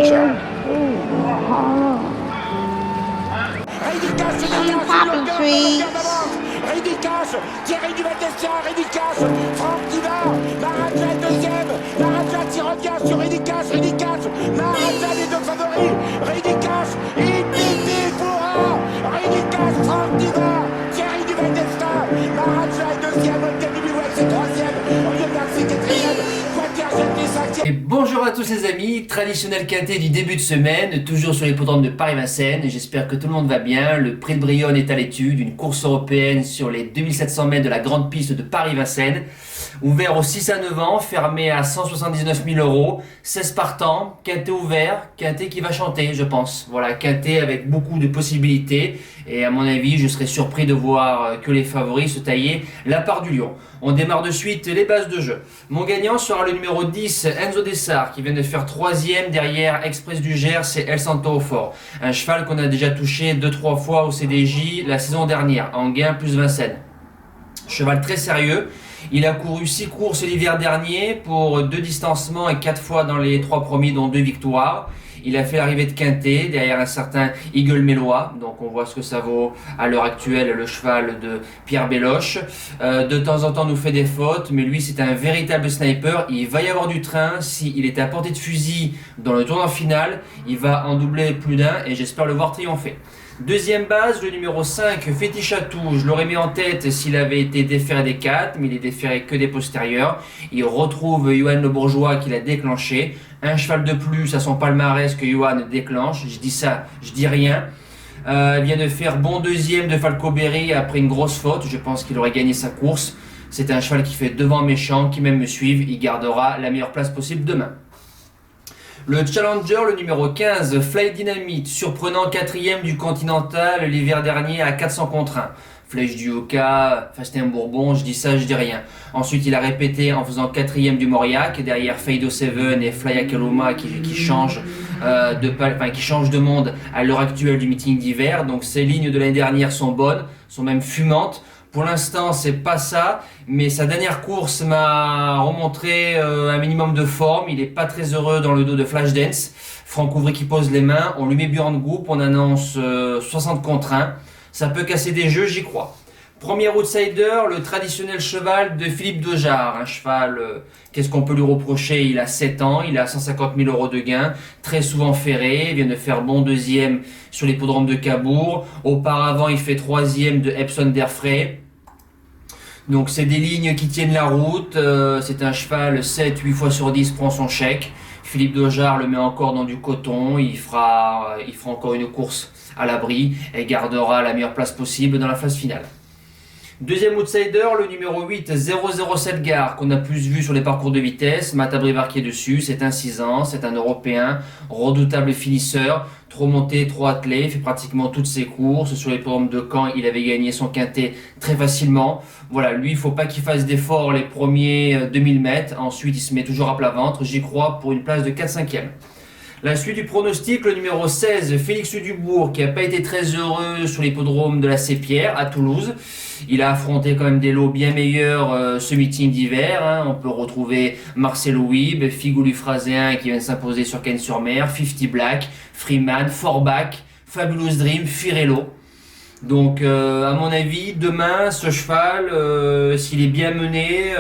Poppy trees. Ridicache, Thierry Duval-Destia, Ridicache, Franck Diva, Maraja deuxième, Maraja qui revient sur Ridicache, Maraja les deux favoris, Ridicache, Ipiti Foura, Ridicache, Franck Diva, Thierry Duval-Destia, Maraja est deuxième, Olga Bilouette c'est troisième, Oriol Garcia quatrième, Quater cinquième. Et bonjour à tous les amis, traditionnel quintet du début de semaine, toujours sur l'hippodrome de Paris-Vincennes. J'espère que tout le monde va bien. Le prix de Brionne est à l'étude, une course européenne sur les 2700 mètres de la grande piste de Paris-Vincennes. Ouvert aux 6 à 9 ans, fermé à 179 000 euros, 16 partants, quintet ouvert, quintet qui va chanter je pense. Voilà, quintet avec beaucoup de possibilités et à mon avis je serais surpris de voir que les favoris se taillaient la part du lion. On démarre de suite les bases de jeu. Mon gagnant sera le numéro 10, Enzo Dessart, qui vient de faire 3e derrière Express du Gers et El Santo au Fort. Un cheval qu'on a déjà touché 2-3 fois au CDJ la saison dernière, en gain plus Vincennes. Cheval très sérieux. Il a couru 6 courses l'hiver dernier pour 2 distancements et 4 fois dans les 3 premiers, dont 2 victoires. Il a fait l'arrivée de quintet derrière un certain Eagle Mélois, donc on voit ce que ça vaut à l'heure actuelle, le cheval de Pierre Belloche. De temps en temps nous fait des fautes, mais lui c'est un véritable sniper. Il va y avoir du train, s'il est à portée de fusil dans le tournoi final, il va en doubler plus d'un et j'espère le voir triompher. Deuxième base, le numéro 5, Fétichatou. Je l'aurais mis en tête s'il avait été déféré des 4, mais il est déféré que des postérieurs. Il retrouve Johan Le Bourgeois qui l'a déclenché. Un cheval de plus à son palmarès que Johan déclenche. Je dis ça, je dis rien. Il vient de faire bon deuxième de Falco Berry après une grosse faute. Je pense qu'il aurait gagné sa course. C'est un cheval qui fait devant méchant, qui même me suivent. Il gardera la meilleure place possible demain. Le Challenger, le numéro 15, Fly Dynamite, surprenant 4e du Continental l'hiver dernier à 400 contre 1. Flèche du Oka, Fastin Bourbon, je dis ça, je dis rien. Ensuite, il a répété en faisant 4e du Mauriac, derrière Feido Seven et Fly Akaluma qui changent qui changent de monde à l'heure actuelle du meeting d'hiver. Donc ces lignes de l'année dernière sont bonnes, sont même fumantes. Pour l'instant, c'est pas ça, mais sa dernière course m'a remontré un minimum de forme. Il est pas très heureux dans le dos de Flashdance. Franck Ouvry qui pose les mains, on lui met Björn Goop, on annonce 60 contre 1. Ça peut casser des jeux, j'y crois. Premier outsider, le traditionnel cheval de Philippe Dejarre. Un cheval, qu'est-ce qu'on peut lui reprocher? Il a 7 ans, il a 150 000 euros de gain, très souvent ferré, il vient de faire bon deuxième sur l'hippodrome de Cabourg. Auparavant, il fait 3e de Epson d'Airfray. Donc c'est des lignes qui tiennent la route, c'est un cheval 7-8 fois sur 10 prend son chèque. Philippe Dejarre le met encore dans du coton, il fera encore une course à l'abri et gardera la meilleure place possible dans la phase finale. Deuxième outsider, le numéro 8, 007 Gare, qu'on a plus vu sur les parcours de vitesse. Matabri qui est dessus, c'est un 6 ans, c'est un Européen, redoutable finisseur, trop monté, trop attelé, il fait pratiquement toutes ses courses. Sur les pommes de Caen, il avait gagné son quintet très facilement. Voilà, lui, il faut pas qu'il fasse d'efforts les premiers 2000 mètres. Ensuite, il se met toujours à plat ventre, j'y crois, pour une place de 4-5e. La suite du pronostic, le numéro 16, Félix Dubourg, qui n'a pas été très heureux sur l'hippodrome de la Sépierre à Toulouse. Il a affronté quand même des lots bien meilleurs ce meeting d'hiver. Hein. On peut retrouver Marcel Ouib, Figou Phraséen qui vient de s'imposer sur Cannes-sur-Mer, 50 Black, Freeman, Forbach, Fabulous Dream, Firello. Donc à mon avis, demain, ce cheval, s'il est bien mené,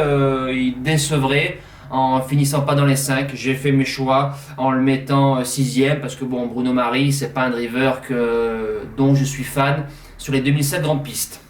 il décevrait. En finissant pas dans les 5, j'ai fait mes choix en le mettant 6e parce que bon, Bruno Maris, c'est pas un driver dont je suis fan sur les 2007 grandes pistes.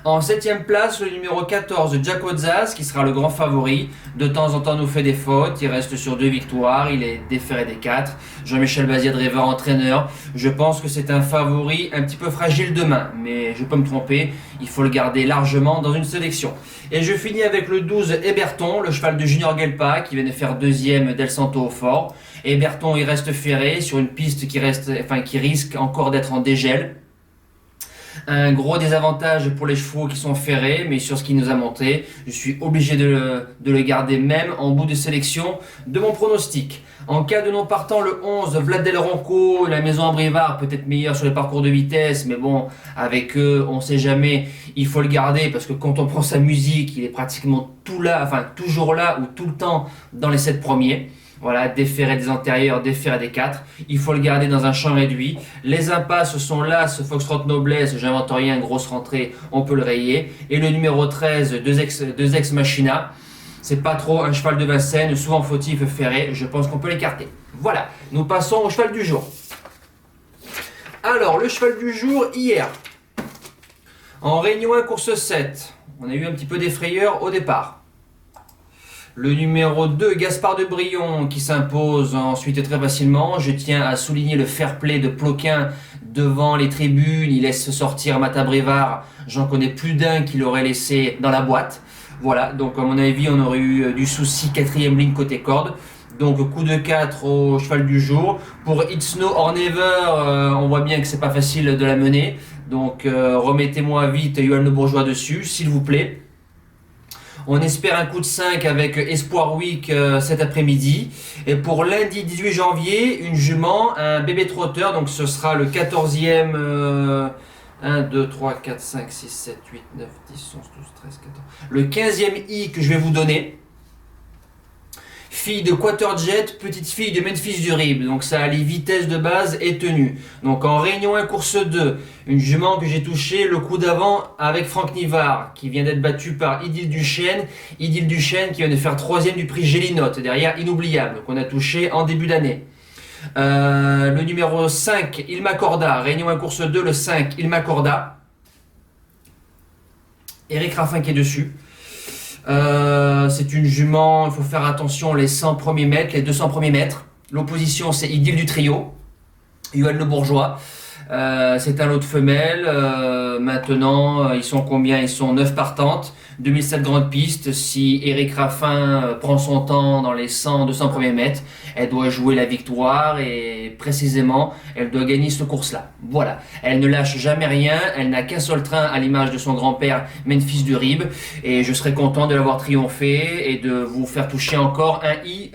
En 7e place, le numéro 14, Jack Ozas, qui sera le grand favori. De temps en temps, nous fait des fautes. Il reste sur 2 victoires. Il est déféré des 4. Jean-Michel Bazia, driver, entraîneur. Je pense que c'est un favori un petit peu fragile demain. Mais je peux me tromper. Il faut le garder largement dans une sélection. Et je finis avec le 12, Héberton, le cheval de Junior Gelpa, qui vient de faire 2e d'El Santo au Fort. Héberton, il reste ferré sur une piste qui risque encore d'être en dégel. Un gros désavantage pour les chevaux qui sont ferrés, mais sur ce qu'il nous a montré, je suis obligé de le garder même en bout de sélection de mon pronostic. En cas de non partant, le 11, Vlad Del Ronco, la maison à Brivard, peut-être meilleur sur les parcours de vitesse, mais bon, avec eux, on sait jamais, il faut le garder parce que quand on prend sa musique, il est pratiquement toujours là ou tout le temps dans les 7 premiers. Voilà, déferrer des antérieurs, déferrer des 4. Il faut le garder dans un champ réduit. Les impasses sont là, ce Foxtrot Noblesse, j'invente rien, grosse rentrée, on peut le rayer. Et le numéro 13, deux ex Machina. C'est pas trop un cheval de Vincennes, souvent fautif ferré, je pense qu'on peut l'écarter. Voilà, nous passons au cheval du jour. Alors, le cheval du jour, hier, en Réunion 1, course 7, on a eu un petit peu des frayeurs au départ. Le numéro 2, Gaspard de Brion, qui s'impose ensuite très facilement. Je tiens à souligner le fair play de Ploquin devant les tribunes. Il laisse sortir Mata Brevard. J'en connais plus d'un qui l'aurait laissé dans la boîte. Voilà, donc à mon avis, on aurait eu du souci 4e ligne côté corde. Donc coup de 4 au cheval du jour. Pour It's No or Never, on voit bien que c'est pas facile de la mener. Donc remettez-moi vite Yoann Le Bourgeois dessus, s'il vous plaît. On espère un coup de 5 avec Espoir Week cet après-midi. Et pour lundi 18 janvier, une jument, un bébé trotteur. Donc ce sera le 14e... 1, 2, 3, 4, 5, 6, 7, 8, 9, 10, 11, 12, 13, 14. Le 15e I que je vais vous donner. Fille de Quaterjet, petite fille de Memphis du Rib. Donc ça allie vitesse de base et tenue. Donc en Réunion 1, course 2, une jument que j'ai touchée le coup d'avant avec Franck Nivard, qui vient d'être battu par Idil Duchesne. Idil Duchesne qui vient de faire 3e du prix Gélinote, derrière Inoubliable, qu'on a touché en début d'année. Le numéro 5, Il m'accorda. Réunion 1, course 2, le 5, Il m'accorda. Eric Raffin qui est dessus. C'est une jument, il faut faire attention, les 100 premiers mètres, les 200 premiers mètres. L'opposition, c'est Idil du trio, Yoann Le Bourgeois. C'est un lot de femelles. Maintenant, ils sont combien? Ils sont 9 partantes. 2007 grande piste. Si Eric Raffin prend son temps dans les 100-200 premiers mètres, elle doit jouer la victoire et précisément, elle doit gagner cette course-là. Voilà. Elle ne lâche jamais rien. Elle n'a qu'un seul train à l'image de son grand-père Memphis du Rib. Et je serai content de l'avoir triomphé et de vous faire toucher encore un I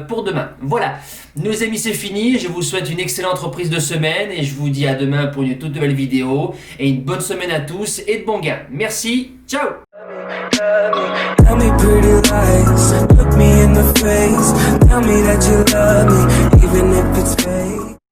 pour demain. Voilà. Nos amis, c'est fini. Je vous souhaite une excellente reprise de semaine et je vous dis à demain pour une toute nouvelle vidéo. Et une bonne semaine à tous et de bons gains. Merci. Ciao. Tell me pretty lies, look me in the face. Tell me that you love me, even if it's fake.